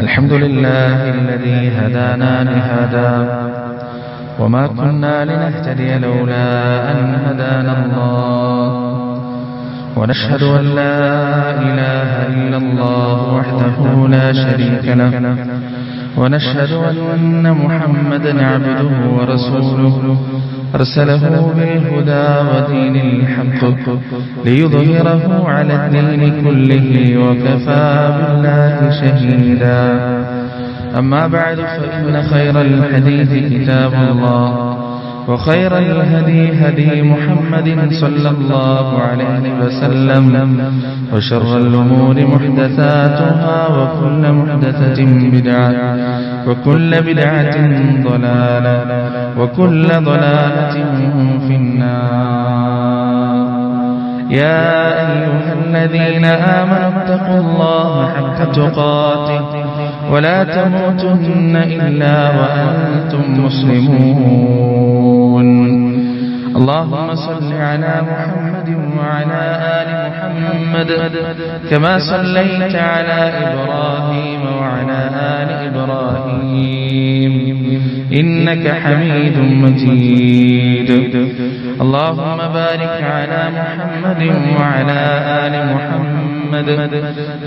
الحمد لله الذي هدانا لهذا وما كنا لنهتدي لولا أن هدانا الله ونشهد أن لا إله إلا الله وحده لا شريك له ونشهد أن محمدا عبده ورسوله أرسله بالهدى ودين الحق ليظهره على الدين كله وكفى بالله شهيدا أما بعد فإن خير الحديث كتاب الله وخير الهدي هدي محمد صلى الله عليه وسلم وشر الأمور محدثاتها وكل محدثة بدعة وكل بدعة ضلالة وكل ضلالة في النار. يا أيها الذين آمنوا اتقوا الله حق تقاته ولا تموتن إلا وأنتم مسلمون. اللهم صل على محمد وعلى آل محمد كما صليت على إبراهيم وعلى آل إبراهيم إنك حميد مجيد. اللهم بارك على محمد وعلى آل محمد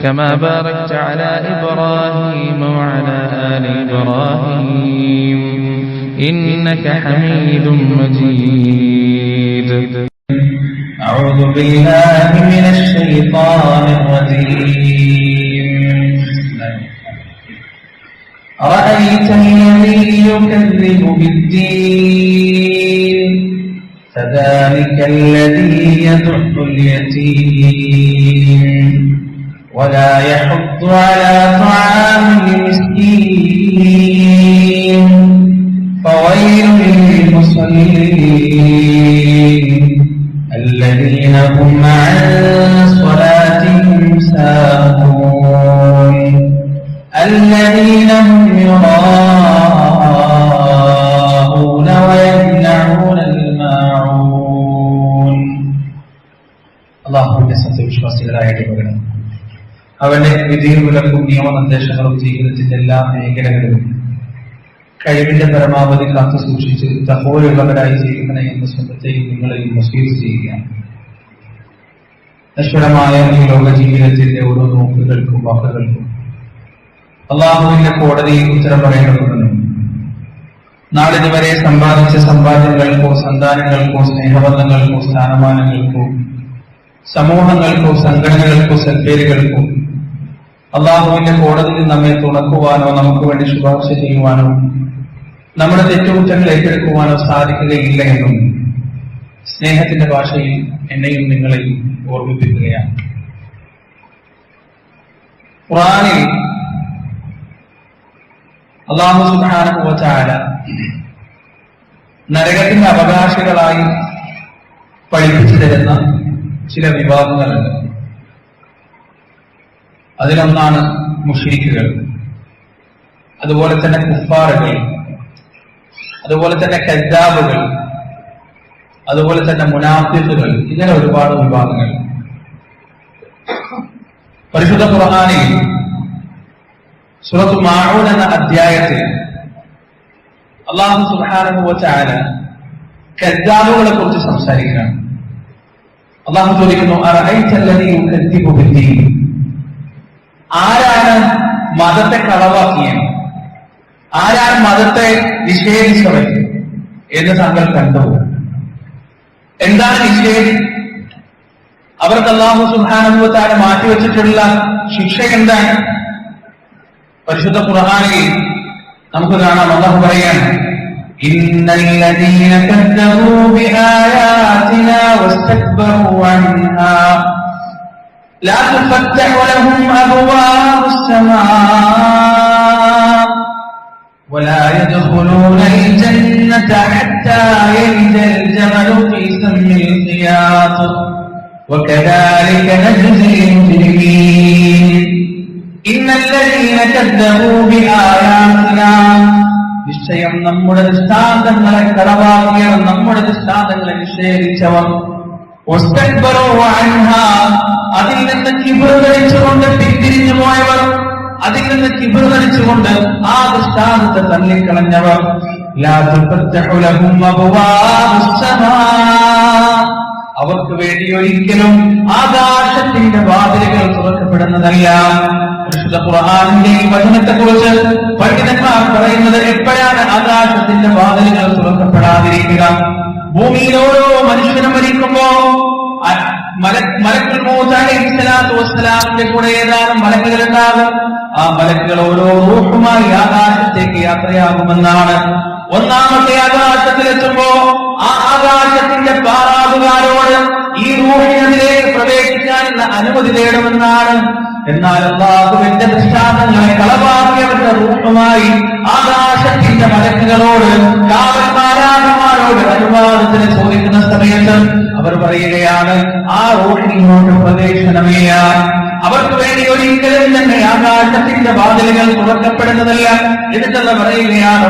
كما باركت على إبراهيم وعلى آل إبراهيم إنك حميد مجيد. أعوذ بالله من الشيطان الرجيم. أرأيت الذي يكذب بالدين فذلك الذي يدع اليتيم ولا يحض على طعام المسكين فويل للمصلين الذين هم عن صلاتهم ساهون الذين هم يراءون ويمنعون الماعون. അല്ലാഹുവിന്റെ സത്യവിശ്വാസികളായിട്ട് പറയണം, അവന്റെ വിധിവിലക്കും നിയമനിർദ്ദേശങ്ങളും ജീവിതത്തിന്റെ എല്ലാ മേഖലകളിലും കഴിവിന്റെ പരമാവധി കാത്തു സൂക്ഷിച്ച് തഖ്വയുള്ളവരായി ജീവിക്കണേ എന്ന് സ്വന്തത്തെയും നിങ്ങളെയും വസീയത്ത് ചെയ്യുകയാണ്. നശ്വരമായ ഈ ലോക ജീവിതത്തിന്റെ ഓരോ നോക്കുകൾക്കും വാക്കുകൾക്കും അള്ളാഹുവിന്റെ കോടതിയിൽ ഉത്തരം പറയേണ്ടതുണ്ട്. നാളിതുവരെ സമ്പാദിച്ച സമ്പാദ്യങ്ങൾക്കോ സന്താനങ്ങൾക്കോ സ്നേഹബന്ധങ്ങൾക്കോ സ്ഥാനമാനങ്ങൾക്കോ സമൂഹങ്ങൾക്കോ സംഘടനകൾക്കോ സൽപ്പേരുകൾക്കോ അള്ളാഹുവിന്റെ കോടതിയിൽ നമ്മെ തുണക്കുവാനോ നമുക്ക് വേണ്ടി ശുപാർശ ചെയ്യുവാനോ നമ്മുടെ തെറ്റുകുറ്റങ്ങൾ ഏറ്റെടുക്കുവാനോ സാധിക്കുകയില്ല എന്നും സ്നേഹത്തിന്റെ ഭാഷയിൽ എന്നെയും നിങ്ങളെയും ഓർമ്മിപ്പിക്കുകയാണ്. ഖുർആനിൽ അല്ലാഹു സുബ്ഹാനഹു വ തആല നരകത്തിന്റെ അവകാശികളായി പഠിപ്പിച്ചു തരുന്ന ചില വിഭാഗങ്ങളുണ്ട്. അതിലൊന്നാണ് മുശ്രിക്കുകൾ, അതുപോലെ തന്നെ കുഫാറുകൾ, അതുപോലെ തന്നെ കദ്ദാബുകൾ, അതുപോലെ തന്നെ മുനാഫിഖുകൾ. ഇങ്ങനെ ഒരുപാട് വിഭാഗങ്ങൾ പരിശുദ്ധ ഖുർആനിൽ സൂറത്തുൽ മാഊൻ എന്ന അധ്യായത്തിൽ അല്ലാഹു സുബ്ഹാനഹു വ തആല കദ്ദാബുകളെ കുറിച്ച് സംസാരിക്കുകയാണ്. അല്ലാഹു ചോദിക്കുന്നു, അറഅയ്തല്ലദീ യുകദ്ദിബു ബിദ്ദീൻ, ആരാണ് മതത്തെ കളവാക്കിയത്, ആരാണ് മതത്തെ നിഷേധിച്ചവൻ എന്ന് താങ്കൾ കണ്ടു? എന്താണ് നിഷേധി? അവർക്ക് അല്ലാഹു സുബ്ഹാനഹു വ തആല മാറ്റിവെച്ചിട്ടുള്ള ശിക്ഷ എന്താണ്? പരിശുദ്ധ ഖുർആനിൽ നമുക്ക് കാണാം, അല്ലാഹു പറയാണ്, ഇന്നല്ലദീന കദ്ദബൂ ബിആയാതിനാ വസ്തക്ബറൂ അൻഹാ ലാ തുഫത്തഹു ലഹും അബ്വാബുസ് സമാ ولا يدخلون الجنة حتى يلج الجمل في سم الخياط وكذلك نجزي المجرمين إن الذين كذبوا بآياتنا നിശ്ചയം നമ്മുടെ ദൃഷ്ടാന്തങ്ങളെ കളവാക്കിയവർ, നമ്മുടെ ദൃഷ്ടാന്തങ്ങളെ നിഷേധിച്ചവർ, അതിൽ നിന്ന് കിബർ ധരിച്ചുകൊണ്ട് പിന്തിരിഞ്ഞു പോയവർ, അതിൽ നിന്ന് കിബർ ധരിച്ചുകൊണ്ട് ആ ദൃഷ്ടാന്തത്തെ തള്ളിക്കളഞ്ഞവർ അവർക്ക് വേണ്ടി ഒരിക്കലും ആകാശത്തിന്റെ വാതിലുകൾ തുറക്കപ്പെടുന്നതല്ല. പരിശുദ്ധ ഖുർആനിന്റെ ഈ വചനത്തെക്കുറിച്ച് പണ്ഡിതന്മാർ പറയുന്നത്, എപ്പോഴാണ് ആകാശത്തിന്റെ വാതിലുകൾ തുറക്കപ്പെടാതിരിക്കുക? ഭൂമിയിൽ ഓരോ മനുഷ്യനും മരിക്കുമ്പോ മലക്കുൽ മൗത്ത് അലൈഹിസ്സലാത്തു വസ്സലാമിന്റെ കൂടെ ഏതാനും മലക്കുകൾ ഉണ്ടാകും. ആ മലക്കുകൾ ഓരോ റൂഹുമായി ആകാശത്തേക്ക് യാത്രയാകുമെന്നാണ്. ഒന്നാമത്തെ ആകാശത്തിലെത്തുമ്പോ ആ ആകാശത്തിന്റെ പാറാവുകാരോട് ഈ റൂഹിനെതിലേക്ക് പ്രവേശിക്കാനുള്ള അനുമതി തേടുമെന്നാണ്. എന്നാൽ അല്ലാഹുവിന്റെ ദൃഷ്ടാന്തങ്ങളെ കളവാക്കിയവരുടെ റൂഹുമായി ആകാശത്തിന്റെ മലക്കുകളോട്, കാവൽമാരാന്മാരോട് അനുവാദത്തിന് ചോദിക്കുന്ന സമയത്ത് അവർ പറയുകയാണ്, ആ റൂഹിനോട് പ്രവേശനമില്ല. അവർക്ക് വേണ്ടി ഒരിക്കലും തന്നെ ആകാശത്തിന്റെ വാതിലുകൾ തുറക്കപ്പെടുന്നതല്ല. എന്നിട്ടല്ല പറയുകയാണ്,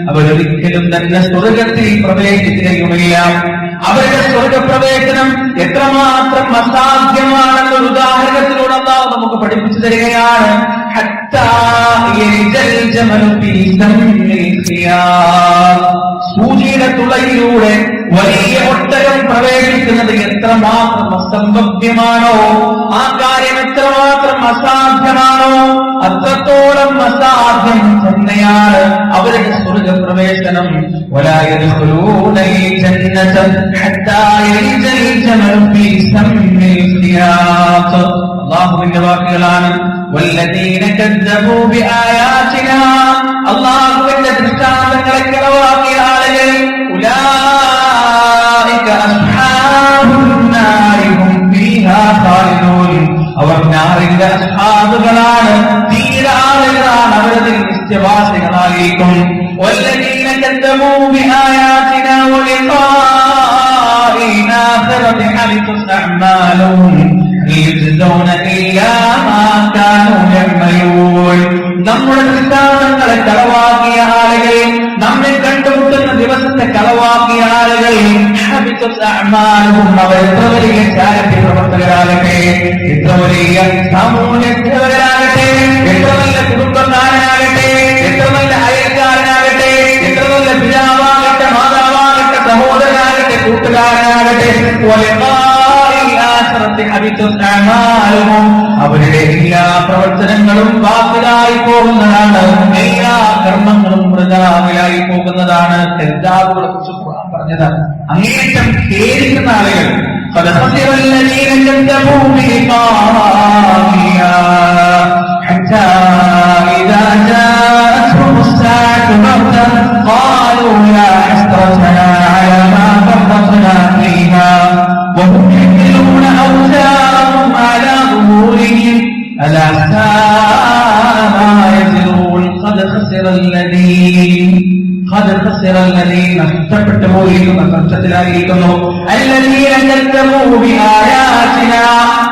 അവരൊരിക്കലും തന്നെ സ്വർഗത്തിൽ പ്രവേശിക്കുകയുമില്ല. അവരുടെ സ്വർഗപ്രവേശനം എത്രമാത്രം അസാധ്യമാണെന്നൊരു ഉദാഹരണത്തിലൂടെ അല്ലാഹു നമുക്ക് പഠിപ്പിച്ചു തരികയാണ്. സൂചിയുടെ തുളയിലൂടെ വലിയ ഒട്ടകം പ്രവേശിക്കുന്നത് എത്രമാത്രം അസംഭവ്യമാണോ, ആ കാര്യം എത്രമാത്രം അസാധ്യമാണോ, അത്രത്തോളം അസാധ്യം തന്നെയാണ് അവരുടെ സ്വർഗപ്രവേശനം. അല്ലാഹുവിന്റെ വാക്കുകളാണ്, വല്ലദീന കദ്ദബൂ ബിആയാതിനാ, അല്ലാഹുവിന്റെ ദൃഷ്ടാന്തങ്ങളെ കളവാക്കിയ ആളുകൾ, ഉലൈക അസ്ഹാബുൻ നാരി ഹും ഫീഹാ ഖാലിദൂൻ, അവർ നാറിന്റെ അസ്ഹാബുകളാണ്, തീരാളുകളാണ്, അവരതിൽ നിത്യവാസികളായിരിക്കും. വല്ലദീന കദ്ദബൂ ബിആയാതിനാ വലിഖാഇ ആഖിറതി ഹബിതത് അഅ്മാലുഹും യജ്ദൂന ഇല്ലാ മാ കാനൂ യഅമലൂൻ. നമ്മുടെ ദൃഷ്ടാന്തങ്ങളെ കളവാക്കിയ ആളുകൾ, നമ്മെ കണ്ടുമുട്ടുന്ന ദിവസത്തെ കളവാക്കിയ ആളുകൾ, അവർ എത്ര വലിയ ചാരിറ്റി പ്രവർത്തകരാകട്ടെ, എത്ര വലിയ സാമൂഹ്യ സേവകരാകട്ടെ, എത്ര നല്ല കുടുംബക്കാരനാകട്ടെ, എത്ര നല്ല അയൽക്കാരനാകട്ടെ, എത്ര നല്ല പിതാവാകട്ടെ, മാതാവാകട്ടെ, സഹോദരനാകട്ടെ, കൂട്ടുകാരനാകട്ടെ, അവരുടെ എല്ലാ പ്രവർത്തനങ്ങളും ബാത്തിലായി പോകുന്നതാണ്, എല്ലാ കർമ്മങ്ങളും വൃഥാവിലായി പോകുന്നതാണ്. തെറ്റാവുകളെ കുറിച്ച് ഖുർആൻ പറഞ്ഞതാണ്. അങ്ങേറ്റം ഖേദിക്കുന്ന ആളുകൾ, وهم يحملون أوزارهم على ظهورهم ألا ساء ما يزرون قد خسر الذين നഷ്ടപ്പെട്ടുപോയിരിക്കുന്ന നഷ്ടത്തിലായിരിക്കുന്നു الذين كذبوا بآياتنا,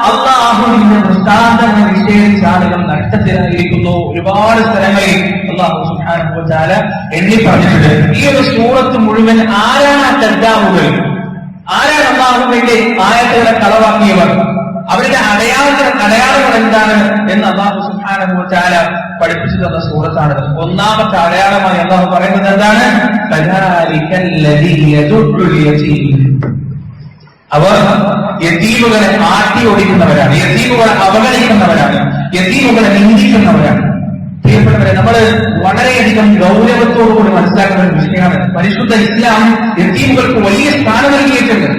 അല്ലാഹുവിന്റെ ദൃഷ്ടാന്തങ്ങൾ നിഷേധിച്ച ആളുകൾ നഷ്ടത്തിലായിരിക്കുന്നു. ഒരുപാട് സ്ഥലങ്ങളിൽ അല്ലാഹു സുബ്ഹാനഹു വ തആല എണ്ണി പറഞ്ഞിട്ടുണ്ട്. ഈ ഒരു സൂറത്ത് മുഴുവൻ ആരാണ് കദ്ദാബുകൾ, ആരാണ് അല്ലാഹുവിന്റെ ആയത്തുകളെ കളവാക്കിയവർ, അവരുടെ അടയാളങ്ങൾ എന്താണ് എന്ന് അല്ലാഹു സുബ്ഹാനഹു വ തആല പഠിപ്പിച്ചു തന്ന സൂറത്താണ്. ഒന്നാമത്തെ അടയാളമായി അല്ലാഹു പറയുന്നത് എന്താണ്? അവർ യതീമുകളെ ആട്ടി ഓടിക്കുന്നവരാണ്, യതീമുകളെ അവഗണിക്കുന്നവരാണ്, യതീമുകളെ നിന്ദിക്കുന്നവരാണ്. പ്രിയപ്പെട്ടവരെ, നമ്മൾ വളരെയധികം ഗൗരവത്തോടുകൂടി മനസ്സിലാക്കുന്ന ഒരു വിഷയമാണ്. പരിശുദ്ധ ഇസ്ലാം യതീമുകൾക്ക് വലിയ സ്ഥാനം നൽകിയിട്ടുണ്ട്.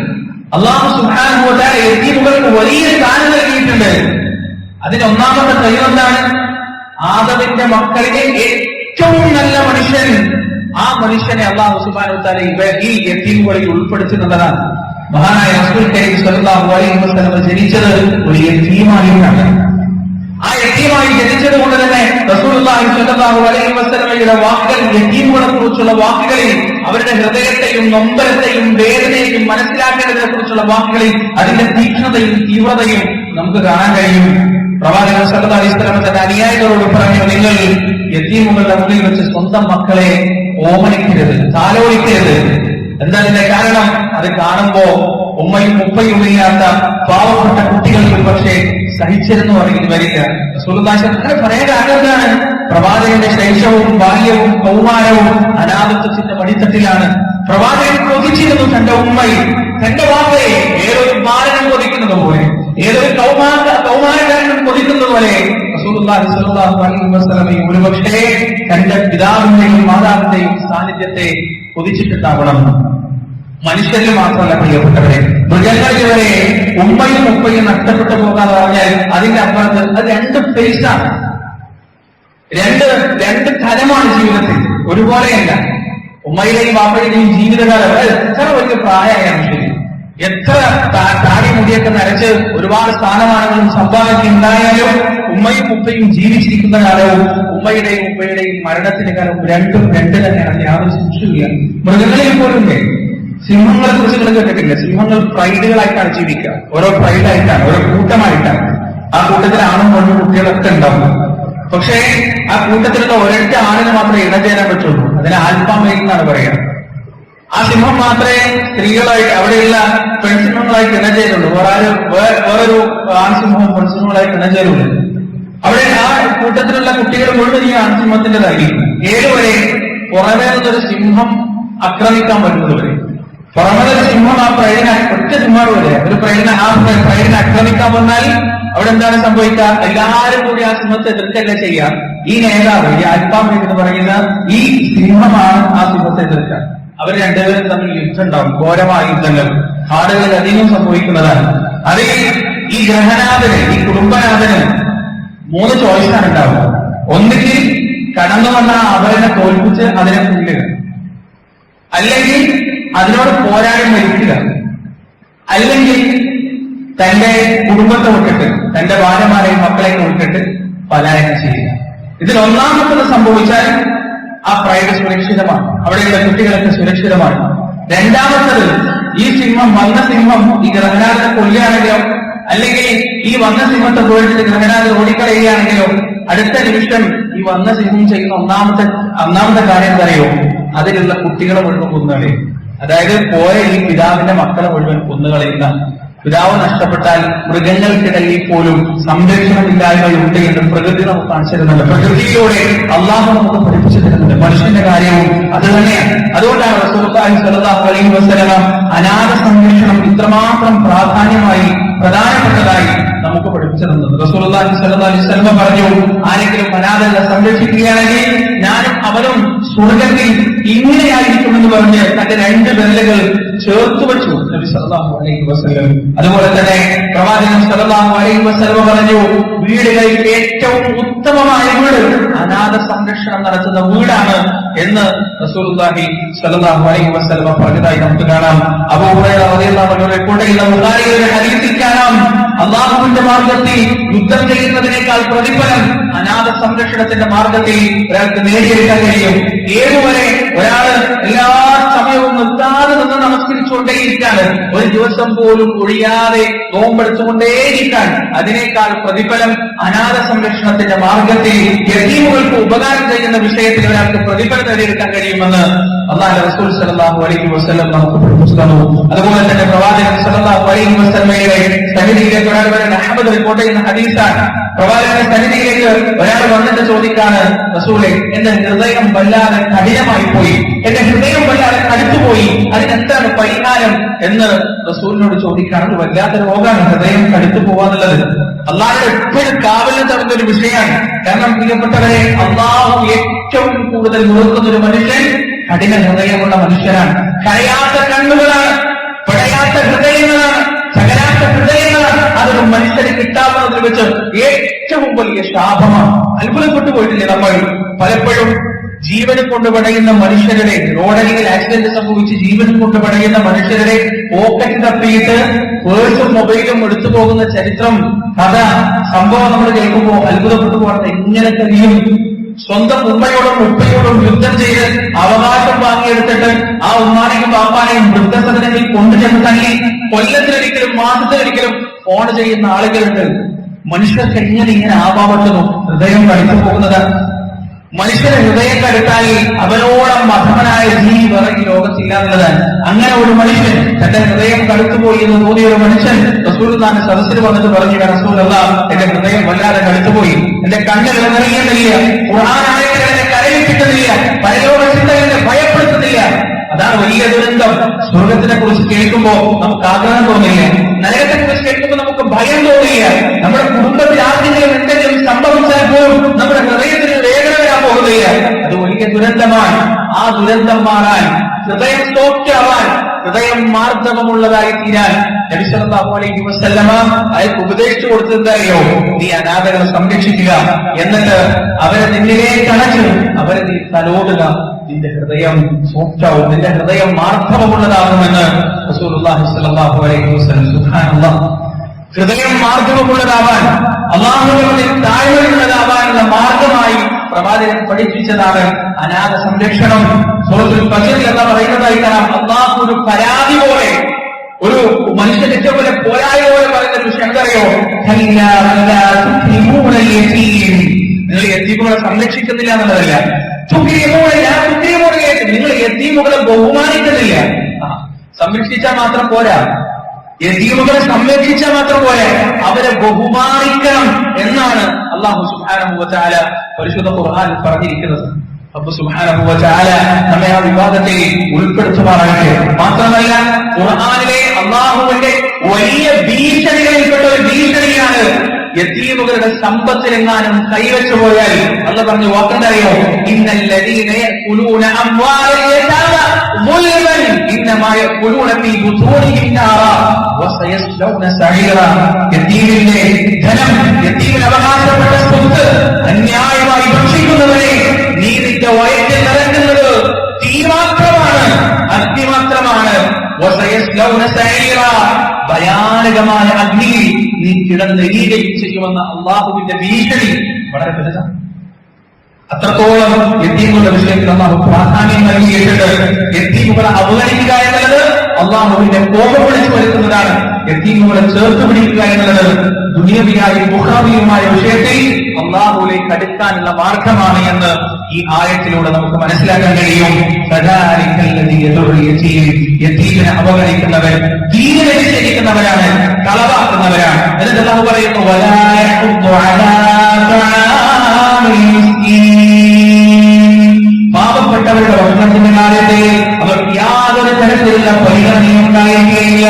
അല്ലാഹു സുബ്ഹാനഹു വ തആല യതീമുകൾക്ക് വലിയ സ്ഥാനം നൽകിയിട്ടുണ്ട്. അതിന് ഒന്നാമത്തെ തെളിവ് എന്താണ്? ആദമിന്റെ മക്കളിലെ ഏറ്റവും നല്ല മനുഷ്യൻ, ആ മനുഷ്യനെ അല്ലാഹു സുബ്ഹാനഹു വ തആല ഈ യതീമുകളിൽ ഉൾപ്പെടുത്തുന്നതാണ്. മഹാനായ റസൂൽ കരീം സ്വല്ലല്ലാഹു അലൈഹി വസല്ലം ജനിച്ചത് ഒരു യതീമായിട്ടാണ്. ആ യതീമായി ജനിച്ചത് കൊണ്ട് തന്നെ റസൂലുള്ളാഹി സ്വല്ലല്ലാഹു അലൈഹി വസല്ലമയുടെ വാക്കുകൾ, യതീമുകളെ കുറിച്ചുള്ള വാക്കുകളിൽ, അവരുടെ ഹൃദയത്തെയും നൊമ്പരത്തെയും വേദനയെയും മനസ്സിലാക്കേണ്ടതിനെ കുറിച്ചുള്ള വാക്കുകളിൽ അതിന്റെ തീക്ഷ്ണതയും തീവ്രതയും നമുക്ക് കാണാൻ കഴിയും. പ്രവാചകൻ സല്ലല്ലാഹു അലൈഹി വസല്ലം തന്റെ അനുയായികളോട് പറഞ്ഞു, നിങ്ങൾ യതീമുകളുടെ മുന്നിൽ വെച്ച് സ്വന്തം മക്കളെ ഓമനിക്കരുത്, താലോലിക്കരുത്. എന്താ അതിന്റെ കാരണം? അത് കാണുമ്പോ ഉമ്മയും ഉപ്പയും ഇല്ലാത്ത പാവപ്പെട്ട കുട്ടികൾക്ക് പക്ഷേ സഹിച്ചിരുന്നു പറയുന്നത് വരില്ല. റസൂലുള്ളാഹി അങ്ങനെ പറയാൻ കാരണം എന്താണ്? പ്രവാചകന്റെ ശൈശവവും ബാല്യവും കൗമാരവും അനാഥത്വത്തിന്റെ മടിത്തട്ടിലാണ്. പ്രവാചകൻ കൊതിച്ചിരുന്നു തന്റെ ഉമ്മയിൽ, തന്റെ വാപ്പയെ ഏതൊരു ബാലനം കൊതിക്കുന്നത് പോലെ, ഏതൊരു കൗമാരക്കാരനും കൊതിക്കുന്നത് പോലെ റസൂലുള്ളാഹി സ്വല്ലല്ലാഹു അലൈഹി വസല്ലം ഒരുപക്ഷേ തന്റെ പിതാവിന്റെയും മാതാവിന്റെയും സാന്നിധ്യത്തെ കൊതിച്ചിട്ടുണ്ടാവണം. മനുഷ്യരിൽ മാത്രമല്ല പ്രിയപ്പെട്ടവരെ, മൃഗങ്ങളിൽ വരെ ഉമ്മയും ഉപ്പയും നഷ്ടപ്പെട്ടു പോകാന്ന് പറഞ്ഞാൽ അതിന്റെ അപ്പുറത്ത് അത് രണ്ട് ഫേസാണ്, രണ്ട് തലമാണ് ജീവിതത്തിൽ, ഒരുപോലെയല്ല. ഉമ്മയുടെയും വാപ്പയുടെയും ജീവിതകാലം എത്ര വലിയ പ്രായമായാണ് ശരി, എത്ര താടി മുടിയൊക്കെ നരച്ച് ഒരുപാട് സ്ഥാനമാനങ്ങളും സമ്പാദിക്കുന്നുണ്ടായാലും ഉമ്മയും ഉപ്പയും ജീവിച്ചിരിക്കുന്ന കാലവും ഉമ്മയുടെയും ഉപ്പയുടെയും മരണത്തിന്റെ കാലവും രണ്ടും രണ്ട് തന്നെയാണ്. യാതൊരു സംശയമില്ല. മൃഗങ്ങളിൽ പോലും സിംഹങ്ങളെ കുറിച്ച് നിങ്ങൾ കേട്ടിട്ടില്ല? സിംഹങ്ങൾ പ്രൈഡുകളായിട്ടാണ് ജീവിക്കുക. ഓരോ പ്രൈഡായിട്ടാണ്, ഓരോ കൂട്ടമായിട്ടാണ്. ആ കൂട്ടത്തിൽ ആണും പെണ്ണും കുട്ടികളൊക്കെ ഉണ്ടാവും. പക്ഷേ ആ കൂട്ടത്തിലുള്ള ഒരൊറ്റ ആണിന് മാത്രമേ ഇണചേരാൻ പറ്റുള്ളൂ. അതിന് ആൽഫ മെയിൽ എന്നാണ് പറയുക. ആ സിംഹം മാത്രമേ സ്ത്രീകളായിട്ട് അവിടെയുള്ള പെൺസിംഹങ്ങളായിട്ട് ഇണചേരുള്ളൂ. വേറൊരു ആൺസിംഹവും പെൺസിംഹങ്ങളായിട്ട് ഇണചേരുള്ളൂ. അവിടെ ആ കൂട്ടത്തിലുള്ള കുട്ടികൾ മുഴുവൻ ഈ ആൺസിംഹത്തിൻ്റെതായിരിക്കും. ഏതുവരെ പുറമേ നിന്നൊരു സിംഹം ആക്രമിക്കാൻ പറ്റുന്നതുവരെ. പുറമേതൊരു സിംഹം ആ പ്രൈഡിനെ ഒറ്റ സിംഹം വരെ ഒരു പ്രൈഡിനെ ആക്രമിക്കാൻ വന്നാൽ അവിടെ എന്താണ് സംഭവിക്കുക? എല്ലാവരും കൂടി ആ സിംഹത്തെ എതിർക്കല്ല ചെയ്യാം. ഈ നേതാവ്, ഈ ആൽഫാമേ എന്ന് പറയുന്ന ഈ സിംഹമാണ് ആ സിംഹത്തെ എതിർക്കുക. അവർ രണ്ടുപേരും തമ്മിൽ യുദ്ധം ഉണ്ടാവും, ഘോരമായ യുദ്ധങ്ങൾ കാടുകളിൽ അധികം സംഭവിക്കുന്നതാണ്. അതിൽ ഈ ഗ്രഹനാഥന്, ഈ കുടുംബനാഥന് 3 ചോയ്സാണ് ഉണ്ടാവുക. ഒന്നുകിൽ കടന്നു വന്ന അവരെ തോൽപ്പിച്ച് അതിനെ കൊല്ലുക, അല്ലെങ്കിൽ അതിനോട് പോരാടി മരിക്കുക, അല്ലെങ്കിൽ തന്റെ കുടുംബത്തെ വിട്ടിട്ട്, തന്റെ ഭാര്യമാരെയും മക്കളെയും വിട്ടിട്ട് പലായനം ചെയ്യുക. ഇതിൽ ഒന്നാമത്തത് സംഭവിച്ചാൽ ആ പ്രൈഡ് സുരക്ഷിതമാണ്, അവിടെയുള്ള കുട്ടികളൊക്കെ സുരക്ഷിതമാണ്. രണ്ടാമത്തത്, ഈ സിംഹം, വന്ന സിംഹം ഈ ഗ്രഹനാഥനെ കൊല്ലുകയാണെങ്കിലോ, അല്ലെങ്കിൽ ഈ വന്ന സിംഹത്തെ പോയിട്ട് ഗ്രഹനാഥൻ ഓടിക്കളയുകയാണെങ്കിലോ, അടുത്ത നിമിഷം ഈ വന്ന സിംഹം ചെയ്യുന്ന ഒന്നാമത്തെ കാര്യം എന്തറിയോ? അതിലുള്ള കുട്ടികളെ മുഴുവൻ കൊന്നുകളയും. അതായത് പോയ ഈ പിതാവിന്റെ മക്കളെ മുഴുവൻ കൊന്നുകളയുന്ന. പിതാവ് നഷ്ടപ്പെട്ടാൽ മൃഗങ്ങൾക്കിടയിൽ പോലും സംരക്ഷണമില്ലായ്മയുണ്ട് എന്ന് പ്രകൃതി നമുക്ക് കാണിച്ചു തരുന്നുണ്ട്. പ്രകൃതിയിലൂടെ അള്ളാഹു നമുക്ക് പഠിപ്പിച്ചു തരുന്നുണ്ട്. മനുഷ്യന്റെ കാര്യവും അത് തന്നെയാണ്. അതുകൊണ്ടാണ് റസൂലുള്ളാഹി സ്വല്ലല്ലാഹു അലൈഹി വസല്ലം അനാഥ സംരക്ഷണം ഇത്രമാത്രം പ്രധാനപ്പെട്ടതായി നമുക്ക് പഠിപ്പിച്ചു തന്നത്. റസൂലുള്ളാഹി സ്വല്ലല്ലാഹു അലൈഹി വസല്ലം പറഞ്ഞു, ആരെങ്കിലും അനാഥകളെ സംരക്ഷിക്കുകയാണെങ്കിൽ ഞാനും അവനും സ്വർഗ്ഗത്തിൽ ഇങ്ങനെയായിരിക്കുമെന്ന് പറഞ്ഞ് തന്റെ 2 വിരലുകൾ ചേർത്തു വെച്ചു നബി സല്ലല്ലാഹു അലൈഹി വസല്ലം. അതുപോലെ തന്നെ പ്രവാചകൻ സല്ലല്ലാഹു അലൈഹി വസല്ലം പറഞ്ഞു, വീടുകളിൽ ഏറ്റവും ഉത്തമമായ വീട് അനാഥ സംരക്ഷണം നടത്തുന്ന വീടാണ് എന്ന് റസൂലുള്ളാഹി സ്വല്ലല്ലാഹു അലൈഹി വസല്ലം പറഞ്ഞതായി നമുക്ക് കാണാം. അബൂ ഹുറൈറ റളിയല്ലാഹു അൻഹു റിപ്പോർട്ട് ചെയ്യുന്ന ബുഖാരിയിലെ ഹദീസിൽ കാണാം, അല്ലാഹുവിന്റെ മാർഗ്ഗത്തിൽ യുദ്ധം ചെയ്യുന്നതിനേക്കാൾ പ്രതിഫലം അനാഥ സംരക്ഷണത്തിന്റെ മാർഗ്ഗത്തിൽ ഒരാൾക്ക് നേടിയെടുക്കാൻ കഴിയും. ഏതുവരെ ഒരാള് എല്ലാ സമയവും നിർത്താതെ നിന്ന് നമസ്കരിച്ചുകൊണ്ടേയിരിക്കാണ്, ഒരു ദിവസം പോലും ഒഴിയാതെ നോമ്പെടുത്തുകൊണ്ടേയിരിക്കാൻ, അതിനേക്കാൾ പ്രതിഫലം അനാഥ സംരക്ഷണത്തിന്റെ മാർഗ്ഗത്തിൽ യതീമുകൾക്ക് ഉപകാരം ചെയ്യുന്ന വിഷയത്തിൽ ഒരാൾക്ക് പ്രതിഫലം നേടിയെടുക്കാൻ കഴിയുമെന്ന് അല്ലാഹുവിന്റെ റസൂൽ സല്ലല്ലാഹു അലൈഹി വസല്ലം നമുക്ക് പഠിപ്പിച്ചു തന്നു. അതുപോലെ തന്നെ പ്രവാചകൻ സല്ലല്ലാഹു അലൈഹി വസല്ലമയുടെ സന്നിധിയിലേക്ക് ഒരാൾ വരാൻ അഹ്മദ് റിപ്പോർട്ട് ചെയ്യുന്ന ഹദീസാണ്. പ്രവാചകന്റെ സന്നിധിയിലേക്ക് ഒരാൾ വന്നിട്ട് ചോദിക്കാണ്, റസൂലേ, എന്റെ ഹൃദയം വല്ലാതെ കഠിനമായി പോയി, എന്റെ ഹൃദയം വല്ലാതെ കടുത്തുപോയി, അതിനെന്താണ് പരിഹാരം എന്ന് റസൂലിനോട് ചോദിക്കാണ്. ഒരു വല്ലാത്ത രോഗമാണ് ഹൃദയം കടുത്തു പോവാന്നുള്ളത്. അള്ളാഹുടെ എപ്പോഴും കാവലിന് തരുന്ന ഒരു വിഷയമാണ്. കാരണം പ്രിയപ്പെട്ടവരെ, അള്ളാഹു ഏറ്റവും കൂടുതൽ നോക്കുന്ന ഒരു മനുഷ്യൻ കഠിന ഹൃദയമുള്ള മനുഷ്യനാണ്. കരയാത്ത കണ്ണുകളാണ്, പിടയാത്ത ഹൃദയങ്ങളാണ്, ചകരാത്ത ഹൃദയങ്ങളാണ്. അതൊരു മനുഷ്യന് കിട്ടാവുന്നതിൽ വെച്ച് ഏറ്റവും വലിയ ശാപമാണ്. അത്ഭുതപ്പെട്ടു പോയിട്ടില്ലേ നമ്മൾ? പലപ്പോഴും ജീവനെ കൊണ്ട് പടയുന്ന മനുഷ്യരുടെ, റോഡരികിൽ ആക്സിഡന്റ് സംഭവിച്ച് ജീവനെ കൊണ്ട് പടയുന്ന മനുഷ്യരുടെ പോക്കറ്റ് തപ്പിയിട്ട് പേഴ്സും മൊബൈലും എടുത്തു പോകുന്ന ചരിത്രം, കഥ, സംഭവം നമ്മൾ കേൾക്കുമ്പോൾ അത്ഭുതപ്പെട്ടു പോകുന്നത് എങ്ങനെ കഴിയും? സ്വന്തം ഉമ്മയോടും ഉപ്പയോടും യുദ്ധം ചെയ്ത് അവകാശം വാങ്ങിയെടുത്തിട്ട് ആ ഉമ്മാനെയും ബാപ്പാനെയും വൃദ്ധസദനങ്ങളിൽ കൊണ്ടുചെന്ന് തള്ളി കൊല്ലത്തിലൊരിക്കലും മാസത്തിലൊരിക്കലും ഫോൺ ചെയ്യുന്ന ആളുകളുണ്ട്. മനുഷ്യർക്ക് ഇങ്ങനെ ആവാൻ പറ്റുന്നു? ഹൃദയം കടുത്തു പോകുന്നത്. മനുഷ്യന്റെ ഹൃദയം കടുത്താൽ അവനോളം മധമനായ ജീവി വേറെ ഈ ലോകത്തില്ല എന്നുള്ളതാണ്. അങ്ങനെ ഒരു മനുഷ്യൻ, തന്റെ ഹൃദയം കടുത്തുപോയി എന്ന് തോന്നിയ ഒരു മനുഷ്യൻ റസൂലുള്ളാഹിന്റെ സദസ്സിൽ വന്നിട്ട് പറഞ്ഞു, യാ റസൂലല്ലാഹ്, നിന്റെ കണ്ണുകൾ നിറയുന്നില്ല, ഖുർആനാണെങ്കിൽ എന്നെ കരയിപ്പിക്കുന്നില്ല, പരലോക ചിന്ത എന്നെ ഭയപ്പെടുത്തുന്നില്ല. അതാണ് വലിയ ദുരന്തം. സ്വർഗത്തിനെ കുറിച്ച് കേൾക്കുമ്പോ നമുക്ക് ആഗ്രഹം തോന്നില്ല, നരകത്തെ കുറിച്ച് കേൾക്കുമ്പോൾ നമുക്ക് ഭയം തോന്നില്ല. നമ്മുടെ കുടുംബത്തിൽ ആർക്കെങ്കിലും എന്തെങ്കിലും സംഭവിച്ചാൽ പോലും നമ്മുടെ ഹൃദയത്തിന് വേദന വരാൻ പോകുന്നില്ല. അത് വലിയ ദുരന്തമാണ്. ആ ദുരന്തം മാറാൻ, ഹൃദയം സോഫ്റ്റാവാൻ, ഹൃദയം മാർദ്ദവമുള്ളതായി തീരാൻ നബി സല്ലല്ലാഹു അലൈഹി വസല്ലമ അയാൾക്ക് ഉപദേശിച്ചു കൊടുത്തതറിയോ? നീ അനാഥകളെ സംരക്ഷിക്കുക, എന്നിട്ട് അവരെ നിന്നിലേക്ക് അണച്ചു അവരെ നീ തലോടുക, നിന്റെ ഹൃദയം സോഫ്റ്റാവും, നിന്റെ ഹൃദയം മാർദ്ദവമുള്ളതാകുമെന്ന് റസൂലുള്ളാഹി സ്വല്ലല്ലാഹു അലൈഹി വസല്ലം. സുബ്ഹാനല്ലാഹ്. ഹൃദയം മാർദ്ദവമുള്ളതാവാൻ, അല്ലാഹുവിന്റെ താഴ്മയുള്ളതാവാനുള്ള മാർഗമായി പ്രവാചകൻ പഠിപ്പിച്ചതാണ് അനാഥ സംരക്ഷണം. സൂറത്തുൽ ഫജ്റിൽ എന്ന് പറയുന്നതായി കാണാം, അല്ലാഹു ഒരു പരാതി പോലെ, ഒരു മനുഷ്യൻ പോലെ പോരായ പോലെ പറയുന്ന ഒരു വിഷയം എന്തറിയോ? നിങ്ങൾ യതീമുകളെ സംരക്ഷിക്കുന്നില്ല എന്നുള്ളതല്ല, നിങ്ങൾ യതീമുകളെ ബഹുമാനിക്കുന്നില്ല. സംരക്ഷിച്ചാൽ മാത്രം പോരാ, യതീമുകളെ സംരക്ഷിച്ചാൽ മാത്രം പോരാ, അവരെ ബഹുമാനിക്കണം എന്നാണ് അല്ലാഹു സുബ്ഹാനഹു വ തആല പരിശുദ്ധ ഖുർആനിൽ പറഞ്ഞിരിക്കുന്നത്. റബ്ബ് സുബ്ഹാനഹു വ തആല നമ്മെ ആ വിവാദത്തിൽ ഉൾപ്പെടുത്തുമാറാകട്ടെ. മാത്രമല്ല ഖുർആനിലെ അല്ലാഹുവിന്റെ വലിയ ഭീഷണികളിൽപ്പെട്ട ഒരു ഭീഷണിയാണ് യതീമുകളുടെ സമ്പത്തിലെങ്ങാനും കൈവച്ചു പോയാൽ അല്ലാഹു പറഞ്ഞു വാക്കെന്തറിയോ? ഇന്നല്ലദീന യഅകുലൂന അംവാലൽ യതാമ മുൽമൻ ഇന്നമാ യഅകുലൂന ഫീ ബുതൂനിഹിം നാറാ വസയസ്ലൗന സഈറ. യതീമിന്റെ ധനം, യതീമിന് അവകാശപ്പെട്ട സ്വത്ത് അന്യായമായി ഭക്ഷിക്കുന്നവരെ നീ നിന്റെ വയറ്റിൽ നിറയ്ക്കുന്നത് തീ മാത്രമാണ്, അഗ്നി മാത്രമാണ്. വസയസ്ലൗന സഈറ, ഭയാനകമായ അഗ്നിയിൽ നീ കിടന്നെരിയുകയും ചെയ്യുമെന്ന അള്ളാഹുവിന്റെ ഭീഷണി വളരെ വലുതാണ്. അത്രത്തോളം യതീമുകളുടെ വിഷയത്തിൽ അള്ളാഹു പ്രാധാന്യം നൽകിയിട്ടുണ്ട്. യതീമുകളെ അവഗണിക്കുക എന്നുള്ളത് അള്ളാഹുവിന്റെ കോപം വിളിച്ചു വരുത്തുന്നതാണ്. യതീമുകളെ ചേർത്ത് പിടിക്കുക എന്നുള്ളത് ദുനിയവിയായും മുഖാവിയുമായ വിഷയത്തിൽ അള്ളാഹുവിലേക്ക് അടുക്കാനുള്ള മാർഗമാണ് എന്ന് ഈ ആയത്തിലൂടെ നമുക്ക് മനസ്സിലാക്കാൻ കഴിയും. യതീമിനെ അവഗണിക്കുന്നവർ ദീനിനെ നിഷേധിക്കുന്നവരാണ്, കളവാക്കുന്നവരാണ്. എന്നിട്ട് അള്ളാഹു പറയുന്നു പാവപ്പെട്ടവരുടെ ഭക്ഷണത്തിന്റെ കാര്യത്തിൽ അവർക്ക് യാതൊരു തരത്തിലുള്ള പരിഗണനയും ഉണ്ടായിരിക്കുകയില്ല.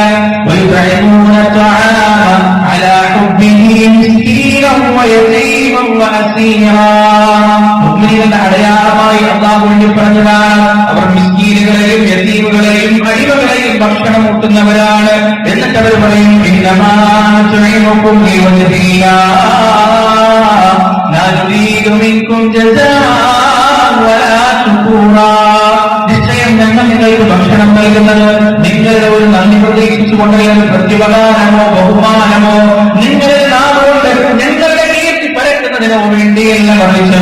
മുഅ്മിനീങ്ങളുടെ അടയാളമായി അല്ലാഹു വേണ്ടി പറഞ്ഞതാണ് അവർ മിസ്കീനുകളെയും യതീമുകളെയും അടിമകളെയും ഭക്ഷണം മുട്ടുന്നവരാണ്. എന്നിട്ട് അവർ പറയും ഇന്നമാ തുഇമുകും ലിവജ്ഹില്ലാഹ് ലാ നുരീദു മിൻകും ജസാഅൻ വലാ ശുകൂറാ. നിശ്ചയം ഞങ്ങൾ നിങ്ങൾക്ക് ഭക്ഷണം നൽകുന്നത് നിങ്ങളുടെ ഒരു നന്ദി പ്രതീക്ഷിച്ചുകൊണ്ടുള്ള പ്രതിഫലമോ ബഹുമാനമോ നിങ്ങളിൽ നാളുകൊണ്ട് ഞങ്ങളുടെ കീർത്തി പരക്കുന്നതിനോ വേണ്ടിയല്ല, മറിച്ച്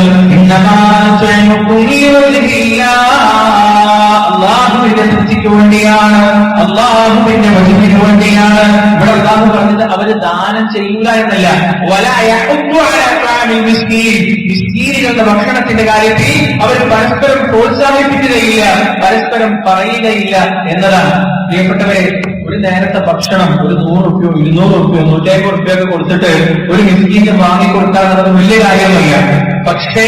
അള്ളാഹുവിന്റെ തൃപ്തിക്ക് വേണ്ടിയാണ്, അള്ളാഹുവിന്റെ വചനത്തിന് വേണ്ടിയാണ്. ഇവിടെ അള്ളാഹു പറഞ്ഞത് അവര് ദാനം ചെയ്യൂല എന്നല്ല, മിസ്കീനുകളുടെ ഭക്ഷണത്തിന്റെ കാര്യത്തിൽ അവർ പരസ്പരം പ്രോത്സാഹിപ്പിക്കുകയില്ല, പരസ്പരം പറയുകയില്ല എന്നതാണ്. പ്രിയപ്പെട്ടവരെ, ഒരു നേരത്തെ ഭക്ഷണം ഒരു 100 രൂപയോ 200 രൂപയോ 150 രൂപയൊക്കെ കൊടുത്തിട്ട് ഒരു മിസ്കീന് വാങ്ങിക്കൊടുക്കാൻ എന്നത് വലിയ കാര്യമല്ല. പക്ഷേ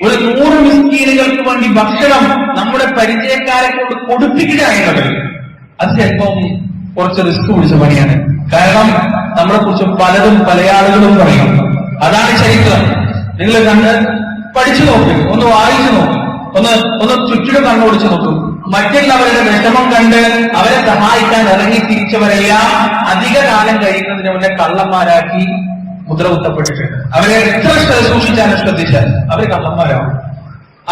ഒരു 100 മിസ്കീനുകൾക്ക് വേണ്ടി ഭക്ഷണം നമ്മുടെ പരിചയക്കാരെ കൊണ്ട് കൊടുപ്പിക്കുക എന്നത് അത് ചിലപ്പം കുറച്ച് റിസ്ക് പിടിച്ച പണിയാണ്. കാരണം നമ്മളെ കുറിച്ച് പലതും പല ആളുകളും പറയും. അതാണ് ചരിത്രം. നിങ്ങൾ കണ്ട് പഠിച്ചു നോക്കും, ഒന്ന് വായിച്ചു നോക്കും, ഒന്ന് ചുറ്റിലും കണ്ണോടിച്ചു നോക്കും. മറ്റുള്ളവരുടെ വിഷമം കണ്ട് അവരെ സഹായിക്കാൻ ഇറങ്ങി തിരിച്ചവരെല്ലാം അധിക കാലം കഴിയുന്നതിന് മുന്നേ കള്ളന്മാരാക്കി മുദ്ര കുത്തപ്പെട്ടിട്ടുണ്ട്. അവരെ എത്ര സൂക്ഷിച്ചാലും ശ്രദ്ധിച്ചാൽ അവർ കള്ളന്മാരാവും.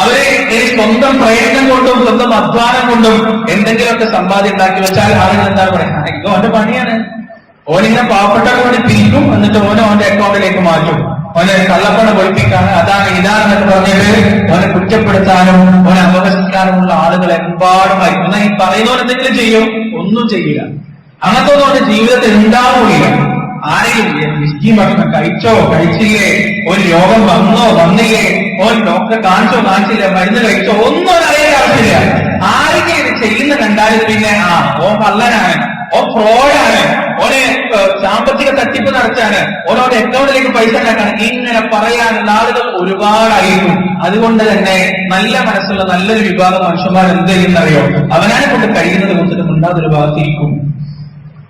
അവരെ സ്വന്തം പ്രയത്നം കൊണ്ടും സ്വന്തം അധ്വാനം കൊണ്ടും എന്തെങ്കിലുമൊക്കെ സമ്പാദ്യം ഉണ്ടാക്കി വെച്ചാൽ ആളുകൾ എന്താണ് പറയുന്നത്, ഇതോ അവന്റെ പണിയാണ്, ഓനിങ്ങനെ പാവപ്പെട്ടവർക്ക് വേണ്ടി പിരിക്കും, എന്നിട്ട് ഓന്റെ അക്കൗണ്ടിലേക്ക് മാറ്റും, ഓനെ കള്ളപ്പണം പൊളിപ്പിക്കാണ്, അതാണ് ഇതാണെന്നൊക്കെ പറഞ്ഞിട്ട് ഓനെ കുറ്റപ്പെടുത്താനും ഓനെ അപകസിക്കാനുമുള്ള ആളുകൾ എമ്പാടുമായി. എന്നാൽ ഈ പറയുന്നവൻ എന്തെങ്കിലും ചെയ്യും? ഒന്നും ചെയ്യില്ല. അങ്ങനത്തെ ഒന്നും അവന്റെ ജീവിതത്തിൽ ഉണ്ടാവുകയില്ല. ആരെങ്കിലും മിസ്കീൻ ഭക്ഷണം കഴിച്ചോ കഴിച്ചില്ലേ, ഒരു രോഗം വന്നോ വന്നില്ലേ, ഓൻ ഡോക്ടറെ കാണിച്ചോ കാണിച്ചില്ല, മരുന്ന് കഴിച്ചോ, ഒന്നും അറിയേണ്ട ആവശ്യമില്ല. ആരെങ്കിലും ഇത് ചെയ്യുന്ന കണ്ടാലും പിന്നെ ഓൻ കള്ളനാണ്, ഓൻ ഫ്രോഡാണ്, ഓനെ സാമ്പത്തിക തട്ടിപ്പ് നടത്താന്, ഓരോരോ അക്കൗണ്ടിലേക്ക് പൈസ ഉണ്ടാക്കാൻ, ഇങ്ങനെ പറയാനുള്ള ആളുകൾ ഒരുപാടായിരുന്നു. അതുകൊണ്ട് തന്നെ നല്ല മനസ്സുള്ള നല്ലൊരു വിഭാഗം മനുഷ്യന്മാർ എന്ത് ചെയ്യുന്നറിയോ, അവനാനെ കൊണ്ട് കഴിയുന്നത് കൊണ്ടിട്ട് മുണ്ടാതൊരു ഭാഗത്തിരിക്കും.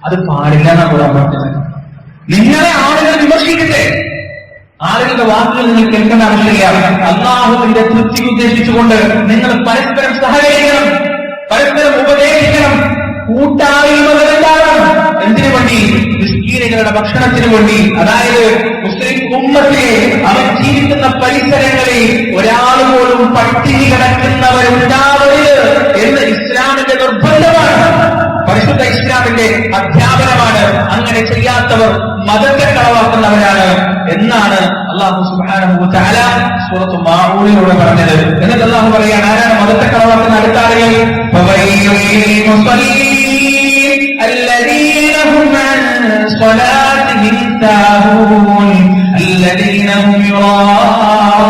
അത് പാടില്ല എന്നാണ് പറയാൻ പറ്റുന്നത്. നിങ്ങളെ ആളുകൾ വിമർശിക്കട്ടെ, ആളുകളുടെ വാക്കുകൾ നിങ്ങൾ കേൾക്കേണ്ട ആവശ്യമില്ല. അള്ളാഹുവിന്റെ തൃപ്തി ഉദ്ദേശിച്ചുകൊണ്ട് നിങ്ങൾ പരസ്പരം സഹകരിക്കണം, പരസ്പരം ഉപദേശിക്കണം, കൂട്ടായ്മകളുണ്ടാകണം. എന്തിനു വേണ്ടി? മിസ്കീനുകളുടെ ഭക്ഷണത്തിന് വേണ്ടി. അതായത് മുസ്ലിം ഉമ്മത്തിലെ അവർ ജീവിക്കുന്ന പരിസരങ്ങളിൽ ഒരാൾ പോലും പട്ടിണി കിടക്കുന്നവരുണ്ടാവരുത് എന്ന് ഇസ്ലാമിന്റെ നിർബന്ധമാണ്, പരിശുദ്ധ ഇസ്ലാമിന്റെ അധ്യാപനമാണ്. അങ്ങനെ ചെയ്യാത്തവർ മതത്തെ കളവാക്കുന്നവരാണ് എന്നാണ് അല്ലാഹു സുബ്ഹാനഹു വ തആല സൂറത്തുൽ മാഊനിലൂടെ പറഞ്ഞത്. എന്നിട്ട് അല്ലാഹു പറയാണ്, ആരാണ് മതത്തെ കളവാക്കുന്ന അടുത്ത ആളുകൾ? الذين هم عن صلاتهم ساهون الذين هم يراءون.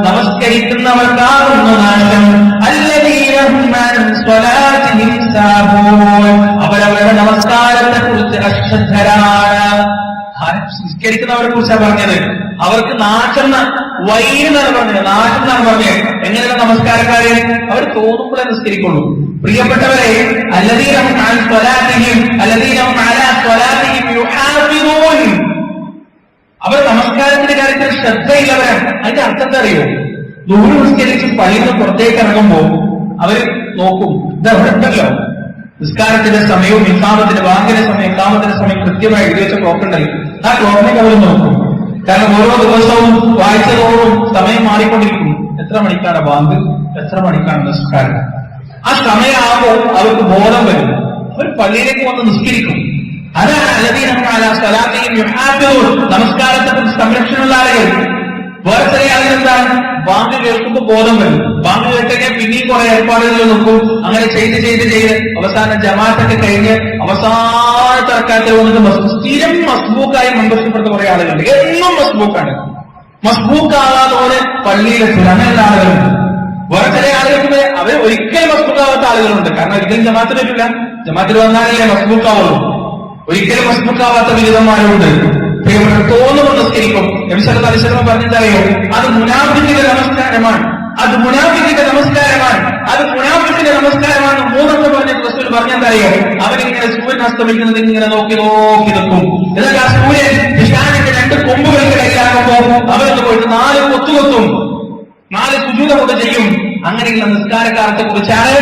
നമസ്കരിക്കുന്നവർക്കാകുന്ന നാശം. الذين هم عن صلاتهم ساهون. അവരവരുടെ നമസ്കാരത്തെ കുറിച്ച് അശ്രദ്ധരാണ്. നിസ്കരിക്കുന്നവരെ കുറിച്ചാണ് പറഞ്ഞത്. അവർക്ക് നാശം, വൈകുന്നാണ് പറഞ്ഞത്, നാശം എന്നാണ് പറഞ്ഞത്. എങ്ങനെയുള്ള നമസ്കാരക്കാരെ? അവർ തോന്നുമ്പോഴേ നിസ്കരിക്കുള്ളൂ. പ്രിയപ്പെട്ടവരെ, അല്ലദീനഹും അൻ സ്വലാത്തിഹിം അല്ലദീനഹും അലാ സ്വലാത്തിഹിം യുഹാഫിദൂൻ. അവർ നമസ്കാരത്തിന്റെ കാര്യത്തിൽ ശ്രദ്ധയില്ലവരാണ്. അതിന്റെ അർത്ഥം എന്താ അറിയോ? ദൂരെ നിസ്കരിച്ച് പള്ളിയിൽ നിന്ന് പുറത്തേക്ക് ഇറങ്ങുമ്പോൾ അവർ നോക്കും, ഇത് അവിടെ ഉണ്ടല്ലോ, നിസ്കാരത്തിന്റെ സമയവും ഇഖാമത്തിന്റെ ബാങ്കിന്റെ സമയം, ഇഖാമത്തിന്റെ സമയം കൃത്യമായി എഴുതി വെച്ച ക്ലോക്ക് ഉണ്ടല്ലോ, ആ ക്ലോക്കിലേക്ക് അവർ നോക്കും. കാരണം ഓരോ ദിവസവും വായിച്ച തോറും സമയം മാറിക്കൊണ്ടിരിക്കും. എത്ര മണിക്കാണ് ബാങ്ക്, എത്ര മണിക്കാണ് നിസ്കാരം. ആ സമയമാകുമ്പോൾ അവർക്ക് ബോധം വരും, അവർ പള്ളിയിലേക്ക് വന്ന് നിസ്കരിക്കും. അതാണ് അല്ലദീനഹും അലാ സ്വലാത്തിഹിം യുഹാഫിദൂൻ. നമസ്കാരത്തെ കുറിച്ച് സംരക്ഷണമുള്ള ആളുകൾ. വേറെ ചില ആളുകൾ എന്താണ്? ബാങ്ക് കേൾക്കുമ്പോൾ ബോധം വരും, ബാങ്ക് കേൾക്കാൻ പിന്നെയും കുറെ ഏർപ്പാടുകൾ നോക്കും. അങ്ങനെ ചെയ്ത് ചെയ്ത് ചെയ്ത് അവസാനം ജമാഅത്തൊക്കെ കഴിഞ്ഞ് അവസാനത്തെ റക്അത്തിൽ വന്നിട്ട് സ്ഥിരം മസ്ബൂക്കായി മെമ്പർഷിപ്പെടുത്ത കുറെ ആളുകളുണ്ട്. എന്നും മസ്ബൂക്കാണ്. മസ്ബൂക്കാവാതെ പള്ളിയിലെത്തില്ല, അങ്ങനെയുള്ള ആളുകളുണ്ട്. വേറെ ചില ആളുകൾക്ക് അവർ ഒരിക്കലും മസ്ബൂക്കാവാത്ത ആളുകളുണ്ട്. കാരണം ഒരിക്കലും ജമാഅത്തിൽ വരില്ല, ജമാഅത്തിൽ വന്നാലല്ലേ മസ്ബൂക്കാവുള്ളൂ. ഒരിക്കലും മസ്ബൂക്കാവാത്ത ബിരുദന്മാരുണ്ട്. തോന്നുന്നു നിസ്കരിക്കും. നബി സല്ലല്ലാഹു അലൈഹി വസല്ലം പറഞ്ഞതറിയോ? അത് മുനാഫിക്കിന്റെ നമസ്കാരമാണ്, അത് മുനാഫിക്കിന്റെ നമസ്കാരമാണ്, അത് മുനാഫിക്കിന്റെ നമസ്കാരമാണ്. മൂന്നെണ്ണം പറഞ്ഞ റസൂൽ പറഞ്ഞതറിയോ? അവരിങ്ങനെ സൂര്യൻ അസ്തമിക്കുന്നത് ഇങ്ങനെ നോക്കി നോക്കി നിൽക്കും. എന്നിട്ട് ആ സൂര്യൻ ഇഷാനിന്റെ രണ്ട് കൊമ്പുകൾക്കിടയിലാകുമ്പോൾ അവരൊന്ന് പോയിട്ട് 4 കൊത്തുകൊത്തും, 4 സുജൂദ് കൊണ്ട് ചെയ്യും. അങ്ങനെയുള്ള നിസ്കാരക്കാരത്തെ കുറിച്ചാണ്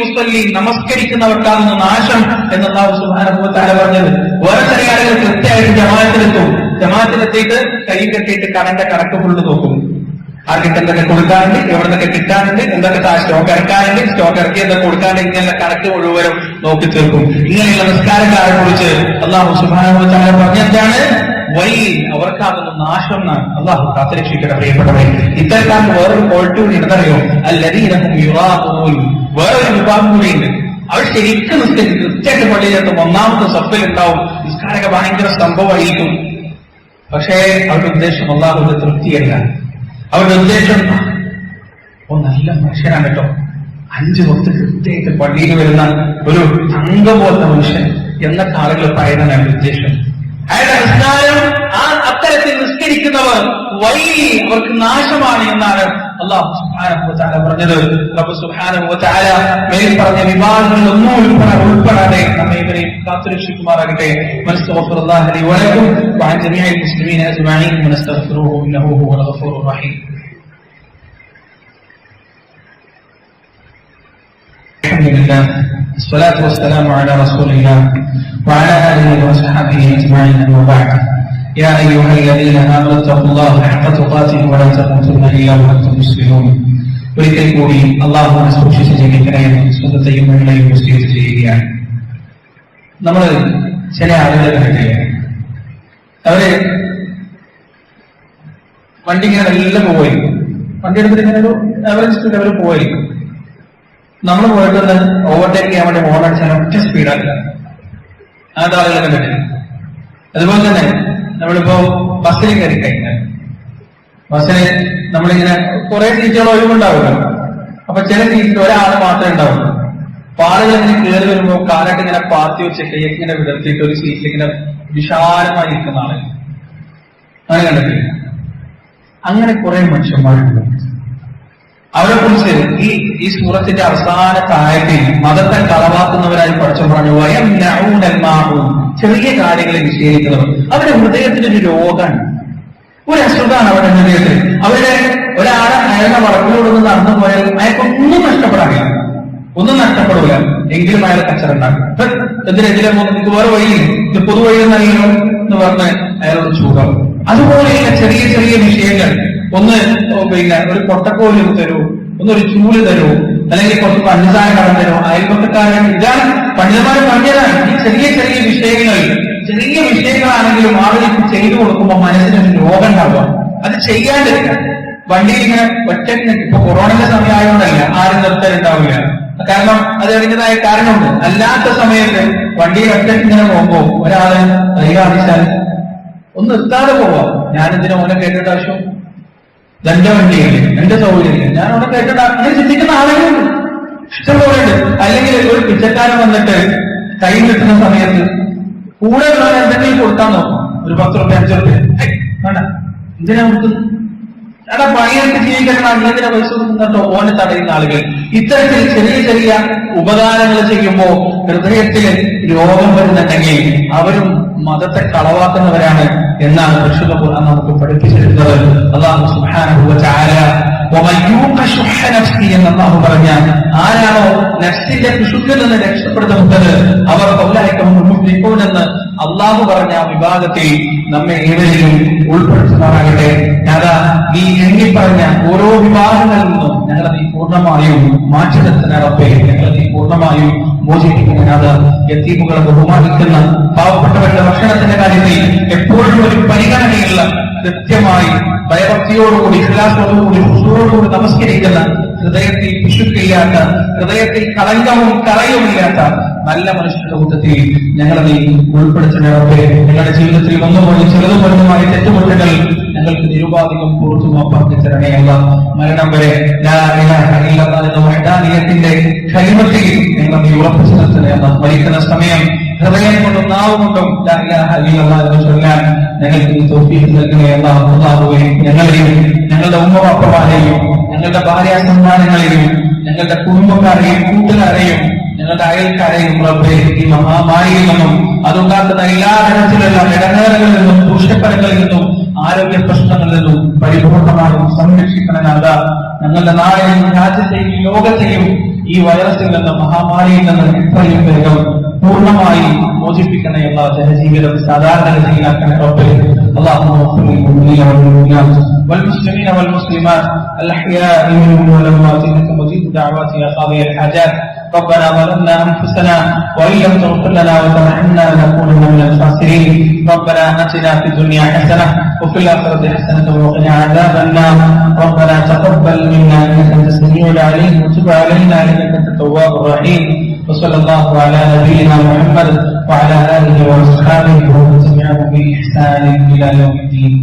മുസ്ലിം നമസ്കരിക്കുന്നവർക്കാകുന്ന നാശം എന്ന് അല്ലാഹു സുബ്ഹാനഹു വ തആല പറഞ്ഞത്. വേറെ ചില ആളുകൾ കൃത്യമായിട്ട് ജമാഅത്തിലെത്തും, ജമാഅത്തിലെത്തിയിട്ട് കൈ കെട്ടിയിട്ട് കടന്റെ കണക്ക് ഫുള്ള് നോക്കും. ആർക്കിട്ട് എന്തൊക്കെ കൊടുക്കാനുണ്ട്, എവിടെ നിന്നൊക്കെ കിട്ടാനുണ്ട്, എന്തൊക്കെ സ്റ്റോക്ക് ഇറക്കാനുണ്ട്, സ്റ്റോക്ക് ഇറക്കി എന്തൊക്കെ കൊടുക്കാനുണ്ട്, ഇങ്ങനെയുള്ള കണക്ക് മുഴുവനും നോക്കി തീർക്കും. ഇങ്ങനെയുള്ള നിസ്കാരക്കാരെ കുറിച്ച് അല്ലാഹു സുബ്ഹാനഹു വ തആല പറഞ്ഞെന്താണ്? അവർക്കാകുന്ന നാശം എന്നാണ്. അല്ലാഹു കാത്തുരക്ഷിക്കട്ടെ പ്രിയപ്പെട്ടവരെ. ഇത്തരക്കാർക്ക് വേറൊരു ക്വാളിറ്റി കൂടി ഉണ്ടെന്നറിയോ? അല്ലദീനഹും യുറാഊൻ. വേറൊരു വിഭാഗം കൂടിയുണ്ട്. അവർ ശരിക്കും നിസ്കരിക്കും, കൃത്യമായിട്ട് പള്ളിയിലെത്തും, 1ാമത്തെ സഫിൽ ഉണ്ടാവും, നിസ്കാരമൊക്കെ ഭയങ്കര സംഭവമായിരിക്കും. പക്ഷേ അവരുടെ ഉദ്ദേശം അല്ലാഹുവിന്റെ തൃപ്തിയല്ല. അവരുടെ ഉദ്ദേശം നല്ല മനുഷ്യനാണ് കേട്ടോ, 5 വക്ത് കൃത്യമായിട്ട് പള്ളിയിൽ വരുന്ന ഒരു തങ്കം പോലത്തെ മനുഷ്യൻ എന്നൊക്കെ ആളുകൾ പറയുന്നതാണ് അവരുടെ ഉദ്ദേശം. അയാളുടെ നിസ്കാരം അത്തരത്തിൽ നിസ്കരിക്കുന്നവർ അവർക്ക് നാശമാണ് എന്നാണ് അല്ലാഹു സുബ്ഹാനഹു വ തആല പറഞ്ഞത്. റബ്ബ് സുബ്ഹാനഹു വ തആല മേൽ പറഞ്ഞ വിഭാഗങ്ങളിലൊന്നും ഉൾപ്പെടാതെ നമ്മെ ഇവരെയും കാത്തുരക്ഷിക്കുമാറാകട്ടെ. വനസ്തഗ്ഫിറുല്ലാഹ ലി വലക്കും വഅൻ ജമീഇൽ മുസ്ലിമീന അജ്മഈൻ വനസ്തഗ്ഫിറുഹു ഇന്നഹു ഹുവൽ ഗഫൂറുർ റഹീം. അൽഹംദുലില്ലാഹ് والصلاة والسلام على رسول الله وعلى آله وصحبه أجمعين أما بعد يا أيها الذين آمنوا اتقوا الله حق تقاته ولا تموتن إلا وأنتم مسلمون. ഒരിക്കൽ കൂടി അള്ളാഹുവിനെ സൂക്ഷിച്ച് ജീവിക്കണമെന്ന് സ്വന്തത്തെയും മുന്നിലെയും വസിയത്ത് ചെയ്യുകയാണ്. നമ്മൾ ചില ആളുകളെ കണ്ടിട്ടില്ല, അവര് വണ്ടി ഇങ്ങനെ എല്ലാം പോയിരിക്കും, വണ്ടി എടുത്തിട്ട് ഇങ്ങനെ ഒരു ആവറേജ് സ്പീഡ് അവർ പോയിരിക്കും. നമ്മൾ പോയിട്ടൊന്ന് ഓവർടേക്ക് ചെയ്യാൻ വേണ്ടി ഹോൺ അടിച്ചാൽ ഒറ്റ സ്പീഡാക്കില്ല, അങ്ങനത്തെ ആളുകളെ കണ്ടിട്ടില്ല. അതുപോലെ തന്നെ നമ്മളിപ്പോ ബസ്സിൽ കയറി കഴിഞ്ഞാൽ ബസ്സിന് നമ്മളിങ്ങനെ കുറെ സീറ്റുകൾ ഒഴിവുണ്ടാവുമല്ലോ. അപ്പൊ ചില സീറ്റിൽ ഒരാൾ മാത്രമേ ഉണ്ടാവുള്ളൂ. പാടുകൾ ഇങ്ങനെ കയറി വരുമ്പോൾ കാലൊക്കെ ഇങ്ങനെ പാത്തി വെച്ച് കൈയൊക്കെ ഇങ്ങനെ വിടർത്തിയിട്ട് ഒരു സീറ്റിൽ ഇങ്ങനെ വിശാലമായി ഇരിക്കുന്ന ആളുകൾ അങ്ങനെ കണ്ടിട്ടില്ല. അങ്ങനെ കുറെ മനുഷ്യന്മാരുണ്ട്. അവരെ കുറിച്ച് ഈ സൂറത്തിന്റെ അവസാനത്തെ ആയത്തിൽ മതത്തെ കളവാക്കുന്നവരായി പഠിച്ചു പറഞ്ഞു ചെറിയ കാര്യങ്ങളെ നിഷേധിക്കുന്നവർ. അവരുടെ ഹൃദയത്തിന് ഒരു രോഗമാണ്, ഒരു അസുഖമാണ് അവരുടെ ഹൃദയത്തിൽ. അവരുടെ ഒരാളെ അയാളുടെ വളപ്പിലൂടെ നടന്നു പോയാൽ അയാൾക്കൊന്നും നഷ്ടപ്പെടാനില്ല, ഒന്നും നഷ്ടപ്പെടില്ല. എങ്കിലും അയാൾ കച്ചറുണ്ടാക്കും. എന്തിനെതിരെ ഇതുപോലെ വഴി ഇത് പൊതുവഴി എന്നല്ലോ എന്ന് പറഞ്ഞ് അയാളോട് ചൂടാവും. അതുപോലെയുള്ള ചെറിയ ചെറിയ വിഷയങ്ങൾ, ഒന്ന് പിന്നെ ഒരു കൊട്ടക്കോല് തരൂ, ഒന്നൊരു ചൂല് തരൂ, അല്ലെങ്കിൽ കുറച്ച് പഞ്ചസാര കടം തരൂ, അയൽപക്കക്കാരൻ. ഇതാണ് പണ്ഡിതന്മാരെ പറഞ്ഞതാണ്. ഈ ചെറിയ ചെറിയ വിഷയങ്ങളാണെങ്കിലും ആളുകൾക്ക് ചെയ്തു കൊടുക്കുമ്പോൾ മനസ്സിനൊരു രോഗം ഉണ്ടാവുക. അത് ചെയ്യാണ്ടിരിക്കുക. വണ്ടിയിൽ ഇങ്ങനെ ഒറ്റയ്ക്ക് ഇപ്പൊ കൊറോണയുടെ സമയം ആയതുകൊണ്ടല്ല ആരും നിർത്തലുണ്ടാവില്ല, കാരണം അത് അതിൻ്റെതായ കാരണമുണ്ട്. അല്ലാത്ത സമയത്ത് വണ്ടിയിൽ ഒറ്റയ്ക്ക് ഇങ്ങനെ പോകുമ്പോൾ ഒരാള് കൈകാണിച്ചാൽ ഒന്ന് നിർത്താതെ പോവാം. ഞാനെന്തിനാ ഓനെ കേട്ടിട്ട് ആവശ്യം? എന്റെ വണ്ടിയല്ലേ, എന്റെ സൗകര്യമില്ല, ഞാൻ ഓനെ കേട്ടിട്ട് അങ്ങനെ ചിന്തിക്കുന്ന ആളുകളുണ്ട്, ഇഷ്ടംപോലെയുണ്ട്. അല്ലെങ്കിൽ ഒരു പിച്ചക്കാരൻ വന്നിട്ട് കൈ കിട്ടുന്ന സമയത്ത് കൂടെ ഉള്ളവർ എന്തെങ്കിലും കൊടുക്കാൻ നോക്കും. ഒരു 10 രൂപ 5 രൂപ വേണ്ട, എന്തിനാ കൊടുക്കുന്നത്? അവിടെ പണിയെടുത്ത് ജീവിക്കണം, അന്നതിനെ പൈസ കൊടുക്കുന്നുണ്ടോ ഓനെ തടയുന്ന ആളുകൾ. ഇത്തരത്തിൽ ചെറിയ ചെറിയ ഉപകാരങ്ങൾ ചെയ്യുമ്പോൾ ഹൃദയത്തിൽ രോഗം വരുന്നുണ്ടെങ്കിൽ അവരും മതത്തെ കളവാക്കുന്നവരാണ് എന്നാണ് പരിശുദ്ധ ഖുർആൻ നമുക്ക് പഠിപ്പിച്ചിട്ടുള്ളത്. അല്ലാഹു സുബ്ഹാനഹു വ തആല എന്ന് അല്ലാഹു പറഞ്ഞ ആരാണോ നഫ്സിന്റെ പിശുക്കിൽ നിന്ന് രക്ഷപ്പെടുന്നത് അവർ എന്ന് അല്ലാഹു പറഞ്ഞ വിഭാഗത്തിൽ നമ്മെ ഏവരെയും ഉൾപ്പെടുത്തുമാറാകട്ടെ. അതാ നീ എണ്ണി പറഞ്ഞ ഓരോ വിഭാഗങ്ങളിൽ നിന്നും ഞങ്ങളെ നീ പൂർണ്ണമായും മാറ്റി നിർത്തുന്ന റബ്ബേ, ഞങ്ങളെ നീ പൂർണ്ണമായും മോചിപ്പിക്കുന്നതിനാണ്. യതീമുകളെ ബഹുമാനിക്കുന്ന, പാവപ്പെട്ടവരുടെ ഭക്ഷണത്തിന്റെ കാര്യത്തിൽ എപ്പോഴും ഒരു പരിഗണനയുള്ള, കൃത്യമായി ഭയഭക്തിയോടുകൂടി ഇഖ്ലാസോടുകൂടി ഹുദൂറോടുകൂടി നമസ്കരിക്കുന്ന, ഹൃദയത്തിൽ പിശുക്കില്ലാത്ത, ഹൃദയത്തിൽ കളങ്കവും കറയുമില്ലാത്ത നല്ല മനുഷ്യരുടെ കൂട്ടത്തിൽ ഞങ്ങളെ നീ ഉൾപ്പെടുത്തുന്നവരെ ഞങ്ങളുടെ ജീവിതത്തിൽ വന്നുപോയി ചെറുതും വലുതുമായ തെറ്റുമുട്ടുകൾ ഞങ്ങൾക്ക് നിരുപാധികം പുറത്തു മാപ്പാക്കി തരണേയല്ല. മരണം വരെ വഹദാനിയത്തിന്റെ കലിമത്തിൽ ഞങ്ങൾ നീ ഉറപ്പിച്ചു നിർത്തണേയല്ല. മരിക്കുന്ന സമയം ഹൃദയം കൊണ്ടും നാവുകൊണ്ടും എന്ന് ചൊല്ലാൻ ഞങ്ങൾക്ക് നീ തൗഫീഖ് നൽകണേയല്ല. അല്ലാഹുവേ, ഞങ്ങളെയും ഞങ്ങളുടെ ഉമ്മവാപ്പമാരെയും ഞങ്ങളുടെ ഭാര്യ സന്താനങ്ങളെയും ഞങ്ങളുടെ കുടുംബക്കാരെയും കൂട്ടുകാരെയും ഞങ്ങളുടെ അയൽക്കാരെയും റബ്ബേ ഈ മഹാമാരിയിൽ നിന്നും അതുണ്ടാക്കുന്ന എല്ലാ തരത്തിലുള്ള ഇടങ്ങേറുകളിൽ നിന്നും ദൂഷ്യഫലങ്ങളിൽ നിന്നും ആരോഗ്യ പ്രശ്നങ്ങളിൽ നിന്നും പരിപൂർണമായും സംരക്ഷിക്കണമെന്നല്ല. ഞങ്ങളുടെ നാടെയും രാജ്യത്തെയും ലോകത്തെയും ഈ വൈറസിൽ നിന്ന്, മഹാമാരിയിൽ നിന്ന് എത്രയും വേഗം പൂർണ്ണമായി മോചിപ്പിക്കുന്ന എല്ലാ ജനജീവിതം സാധാരണഗതിയിലാക്കണ റബ്ബേ. اللهم اغفر للمؤمنين والمؤمنات والمسلمين والمسلمات الأحياء منهم والأموات إنك مجيب دعوات يا قاضي الحاجات. ربنا ظلمنا أنفسنا وإن لم تغفر لنا وترحمنا لنكونن من الخاسرين. ربنا آتنا في الدنيا حسنة وفي الآخرة حسنة وقنا عذاب النار. ربنا تقبل منا إنك أنت السميع العليم وتب علينا إنك أنت التواب الرحيم. وصلى الله على نبينا محمد وعلى آله وأصحابه ومن تبعهم بإحسان إلى يوم الدين.